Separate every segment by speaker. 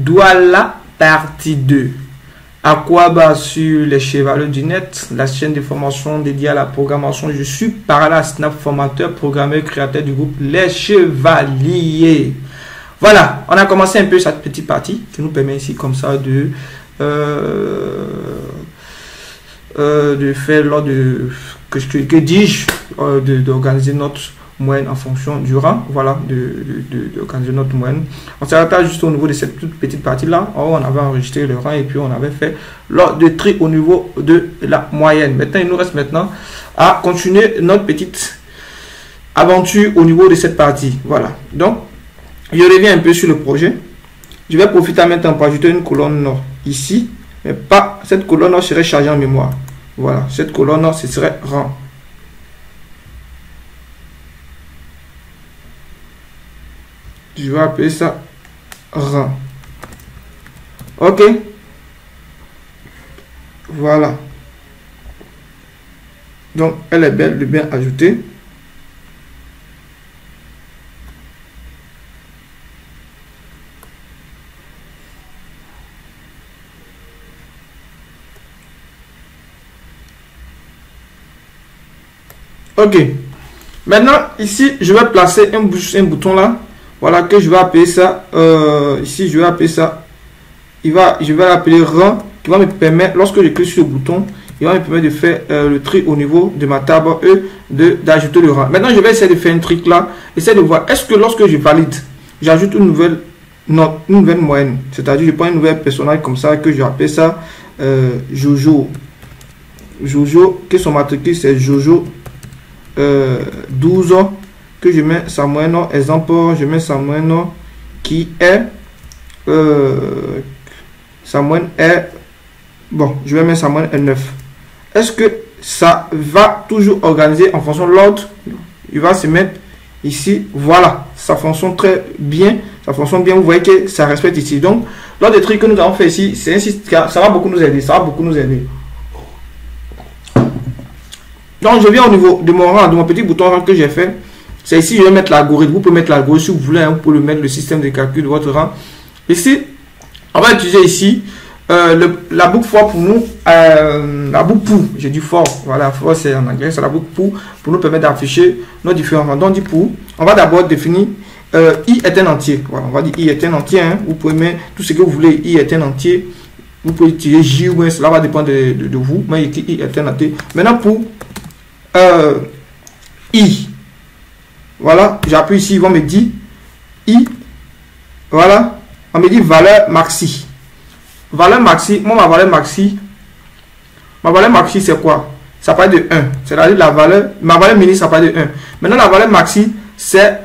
Speaker 1: Douala, partie 2. Aquaba sur les Chevaliers du Net, la chaîne de formation dédiée à la programmation. Je suis Parala Snap, formateur, programmeur, créateur du groupe Les Chevaliers. Voilà, on a commencé un peu cette petite partie qui nous permet ici comme ça de faire lors de que dis-je d'organiser notre moyenne en fonction du rang, voilà, d'organiser notre moyenne. On s'arrêta juste au niveau de cette toute petite partie là. On avait enregistré le rang et puis on avait fait l'ordre de tri au niveau de la moyenne. Maintenant, il nous reste maintenant à continuer notre petite aventure au niveau de cette partie. Voilà, donc je reviens un peu sur le projet. Je vais profiter maintenant pour ajouter une colonne nord ici, mais pas cette colonne nord serait chargée en mémoire. Voilà, cette colonne nord ce serait rang. Je vais appeler ça rang. Ok. Voilà. Donc, elle est belle de bien ajouter. Ok. Maintenant, ici, je vais placer un bouton là. Voilà, que je vais appeler ça, ici je vais appeler ça, je vais l'appeler rang, qui va me permettre, lorsque je clique sur le bouton, il va me permettre de faire le tri au niveau de ma table et d'ajouter le rang. Maintenant, je vais essayer de faire un truc là, essayer de voir, est-ce que lorsque je valide, j'ajoute une nouvelle note, une nouvelle moyenne, c'est-à-dire je prends une nouvelle personnage comme ça, que je appelle ça Jojo. Jojo, que son matricule c'est Jojo 12 ans. Que je mets sa moyenne, exemple, je mets sa moyenne qui est sa moyenne est bon, je vais mettre sa moyenne est 9. Est-ce que ça va toujours organiser en fonction de l'ordre? Il va se mettre ici, voilà, ça fonctionne très bien, ça fonctionne bien, vous voyez que ça respecte ici. Donc l'ordre des trucs que nous avons fait ici, c'est ainsi, ça va beaucoup nous aider, ça va beaucoup nous aider. Donc je viens au niveau de mon rang, de mon petit bouton rang que j'ai fait. C'est ici, je vais mettre l'algorithme. Vous pouvez mettre l'algorithme si vous voulez, hein, vous pouvez le mettre le système de calcul de votre rang. Ici, on va utiliser ici la boucle for pour nous, la boucle pour, j'ai dit for, voilà, for c'est en anglais, c'est la boucle pour nous permettre d'afficher nos différents rangs. Donc, du pour, on va d'abord définir i est un entier. Voilà, on va dire i est un entier, hein. Vous pouvez mettre tout ce que vous voulez, i est un entier. Vous pouvez utiliser j ou bien cela va dépendre de vous. Moi, il est un entier. Maintenant, pour i. Voilà, j'appuie ici, ils vont me dire I, voilà, on me dit valeur maxi. Valeur maxi, moi ma valeur maxi c'est quoi? Ça part de 1, c'est-à-dire la valeur, ma valeur mini ça part de 1. Maintenant la valeur maxi, c'est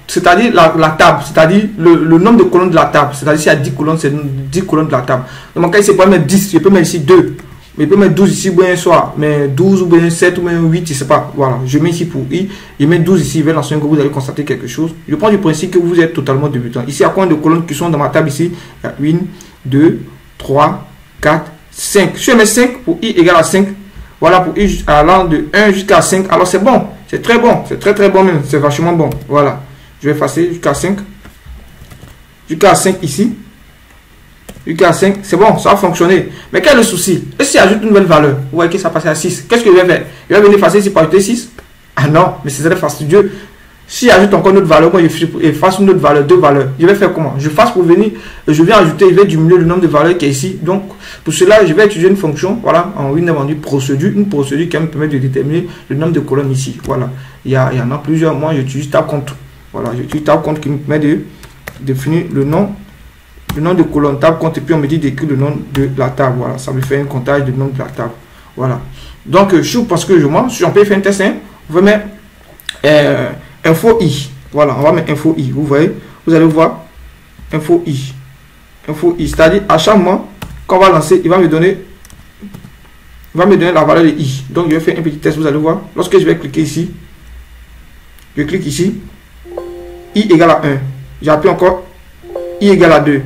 Speaker 1: c'est-à-dire la table, c'est-à-dire le nombre de colonnes de la table, c'est-à-dire s'il y a 10 colonnes, c'est 10 colonnes de la table. Dans mon cas, c'est pas mettre 10, je peux mettre ici 2. Mais il peut mettre 12 ici, ou bien soit, mais 12 ou bien 7 ou bien 8, je ne sais pas. Voilà, je mets ici pour i, je mets 12 ici, vers l'ancien groupe, vous allez constater quelque chose. Je prends du principe que vous êtes totalement débutant. Ici, il y a combien de colonnes qui sont dans ma table ici? Il y a 1, 2, 3, 4, 5. Si je mets 5 pour i égale à 5, voilà, pour i allant de 1 jusqu'à 5, alors c'est bon, c'est très bon, c'est très très bon même, c'est vachement bon. Voilà, je vais effacer jusqu'à 5. Jusqu'à 5 ici. Jusqu'à 5, c'est bon, ça va fonctionner. Mais quel est le souci? Et si j'ajoute une nouvelle valeur, vous voyez que ça passe à 6. Qu'est-ce que je vais faire? Je vais venir effacer ici pour ajouter 6? Ah non, mais ce serait fastidieux. Si j'ajoute encore une autre valeur, moi je efface une autre valeur, deux valeurs. Je vais faire comment? Je fasse pour venir, je vais ajouter, je vais diminuer le nombre de valeurs qui est ici. Donc, pour cela, je vais utiliser une fonction, voilà, en Windows, on dit procédure, une procédure qui va me permettre de déterminer le nombre de colonnes ici. Voilà, il y en a plusieurs. Moi, j'utilise tab compte. Voilà, j'utilise tab compte qui me permet de définir le nom de colonne, table compte, et puis on me dit d'écrire le nom de la table. Voilà, ça me fait un comptage du nom de la table. Voilà. Donc, parce que si on peut faire un test, hein, on va mettre info i. Voilà, on va mettre info i. Vous voyez, vous allez voir info i. Info i, c'est-à-dire à chaque mois qu'on va lancer, il va me donner la valeur de i. Donc, je vais faire un petit test. Vous allez voir, lorsque je vais cliquer ici, je clique ici, i égale à 1. J'appuie encore, i égale à 2.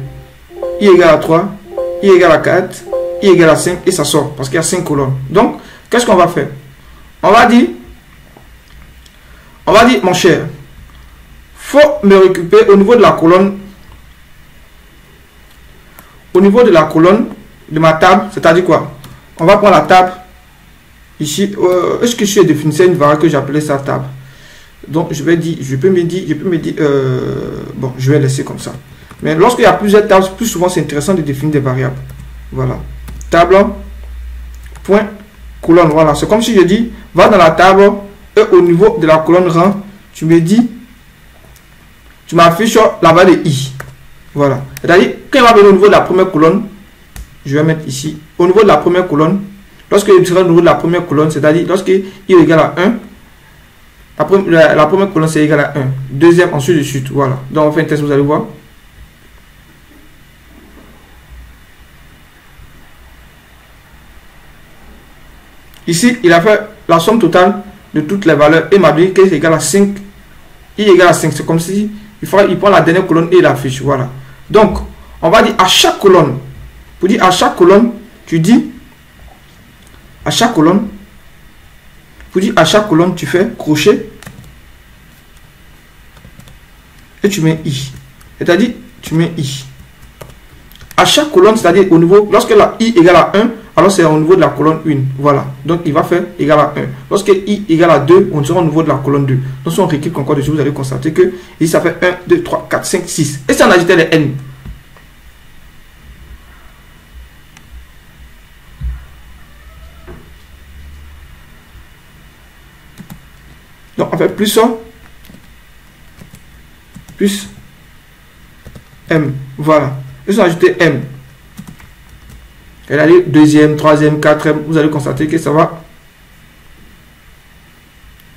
Speaker 1: I égale à 3, I égale à 4, I égale à 5 et ça sort parce qu'il y a 5 colonnes. Donc, qu'est-ce qu'on va faire? On va dire, mon cher, faut me récupérer au niveau de la colonne au niveau de la colonne de ma table, c'est-à-dire quoi? On va prendre la table ici. Est-ce que je définissais une variable que j'appelais ça table? Donc je vais dire, je peux me dire, bon, je vais laisser comme ça. Mais lorsqu'il y a plusieurs tables, plus souvent c'est intéressant de définir des variables. Voilà. Table, point, colonne. Voilà. C'est comme si je dis, va dans la table et au niveau de la colonne rang, tu me dis, tu m'affiches la valeur de i. Voilà. C'est-à-dire, quand il va venir au niveau de la première colonne, je vais mettre ici, au niveau de la première colonne, lorsque il sera au niveau de la première colonne, c'est-à-dire lorsque i est égal à 1, la première colonne c'est égal à 1. Deuxième, ensuite de suite. Voilà. Donc on fait un test, vous allez voir. Ici, il a fait la somme totale de toutes les valeurs et m'a dit que c'est égal à 5. I est égal à 5. C'est comme si il prend la dernière colonne et il affiche. Voilà. Donc, on va dire à chaque colonne. Pour dire à chaque colonne, tu dis à chaque colonne. Pour dire à chaque colonne, tu fais crochet et tu mets i. C'est-à-dire, tu mets i. À chaque colonne, c'est-à-dire au niveau, lorsque la i égale à 1, alors c'est au niveau de la colonne 1. Voilà. Donc, il va faire égal à 1. Lorsque i égale à 2, on sera au niveau de la colonne 2. Donc, si on réécrit encore dessus, vous allez constater que ici, ça fait 1, 2, 3, 4, 5, 6. Et si on ajoutait les n? Donc, on fait plus ça, plus m. Voilà. Et si on ajoutait m, elle allait deuxième, troisième, quatrième, vous allez constater que ça va.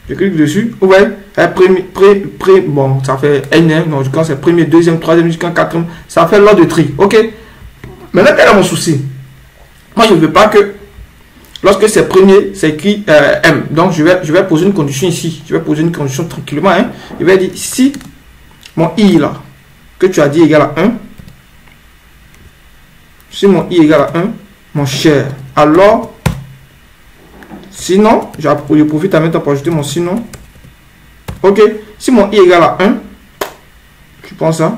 Speaker 1: Je clique dessus, vous voyez, bon, ça fait n, non, quand c'est premier, deuxième, troisième, jusqu'en quatrième, ça fait l'ordre de tri, ok. Maintenant, quel est mon souci? Moi, je ne veux pas que, lorsque c'est premier, c'est écrit m, donc je vais poser une condition ici, je vais poser une condition tranquillement, hein. Je vais dire, si mon i là, que tu as dit égal à 1, si mon i égale à 1, mon cher, alors, sinon, je profite à mettre pour ajouter mon sinon. Ok, si mon i égale à 1, tu prends ça.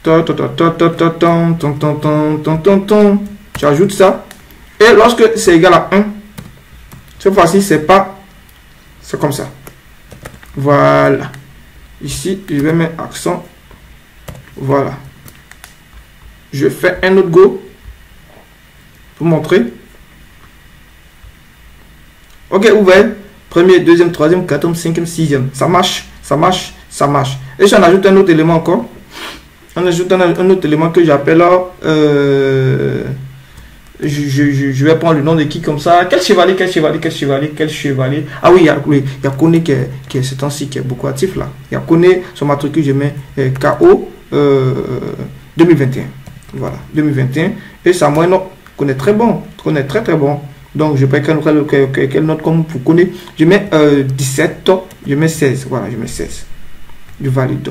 Speaker 1: Tu ajoutes ça. Et lorsque c'est égal à 1, cette fois-ci, c'est pas. C'est comme ça. Voilà. Ici, je vais mettre accent. Voilà. Je fais un autre go pour montrer. Ok, vous voyez, premier, deuxième, troisième, quatrième, cinquième, sixième. Ça marche, ça marche, ça marche. Et j'en ajoute un autre élément encore. On ajoute un autre élément que j'appelle je vais prendre le nom de qui comme ça. Quel chevalier, quel chevalier, quel chevalier, quel chevalier. Ah oui, il y a Kone qui est ce temps-ci qui est beaucoup actif là. Il y a Kone, son matricule, je mets KO 2021. Voilà, 2021. Et Samuel connaît très bon, connaît très très bon. Donc je peux quelle note comme vous connaissez. Je mets 17, je mets 16. Voilà, je mets 16. Je valide.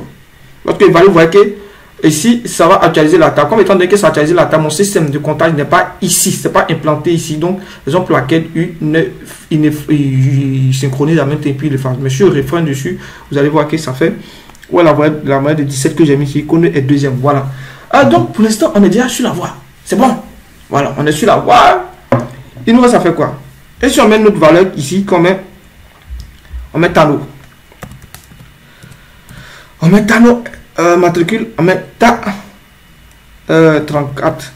Speaker 1: Lorsque je valide, vous voyez que ici, ça va actualiser la table. Comme étant donné que ça actualise la table, mon système de comptage n'est pas ici, c'est pas implanté ici. Donc, raison pour laquelle il synchronise la même temps et puis il le fait. Mais sur le refrain dessus, vous allez voir que ça fait. Voilà, la moyenne de 17 que j'ai mis ici, qu'on est deuxième. Voilà. Ah, donc pour l'instant, on est déjà sur la voie. C'est bon. Voilà, on est sur la voie. Il nous reste à faire quoi? Et si on met notre valeur ici, on met Tano. On met Tano. Matricule, on met ta 34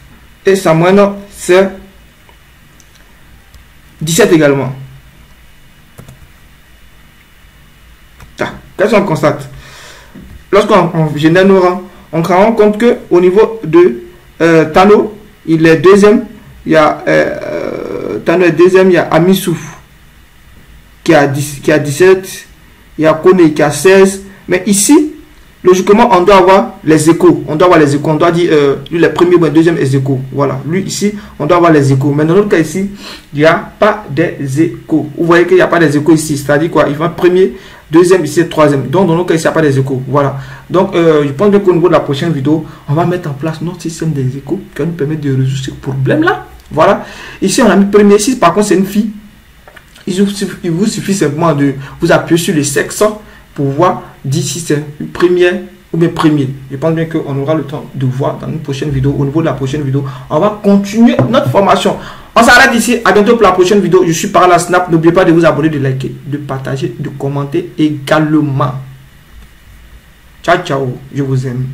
Speaker 1: et Samuel c'est 17 également. Qu'est-ce qu'on constate? Lorsqu'on génère nos rangs, on se rend compte que au niveau de Tano, il est deuxième. Il y a Tano est deuxième, il y a Amisouf qui a 17, il y a Kone qui a 16, mais ici logiquement, on doit avoir les échos. On doit avoir les échos. On doit dire lui, le premier ou le deuxième est échos. Voilà. Lui, ici, on doit avoir les échos. Mais dans notre cas ici, il n'y a pas des échos. Vous voyez qu'il n'y a pas des échos ici. C'est-à-dire quoi? Il va premier, deuxième, ici, troisième. Donc, dans notre cas ici, il n'y a pas des échos. Voilà. Donc, je pense qu'au niveau de la prochaine vidéo, on va mettre en place notre système des échos qui va nous permettre de résoudre ce problème-là. Voilà. Ici, on a mis premier. Ici, par contre, c'est une fille. Il vous suffit simplement de vous appuyer sur le sexe pour voir d'ici c'est une première ou bien premier. Je pense bien qu'on aura le temps de voir dans une prochaine vidéo. Au niveau de la prochaine vidéo, on va continuer notre formation. On s'arrête ici. À bientôt pour la prochaine vidéo. Je suis par la Snap. N'oubliez pas de vous abonner, de liker, de partager, de commenter également. Ciao, ciao. Je vous aime.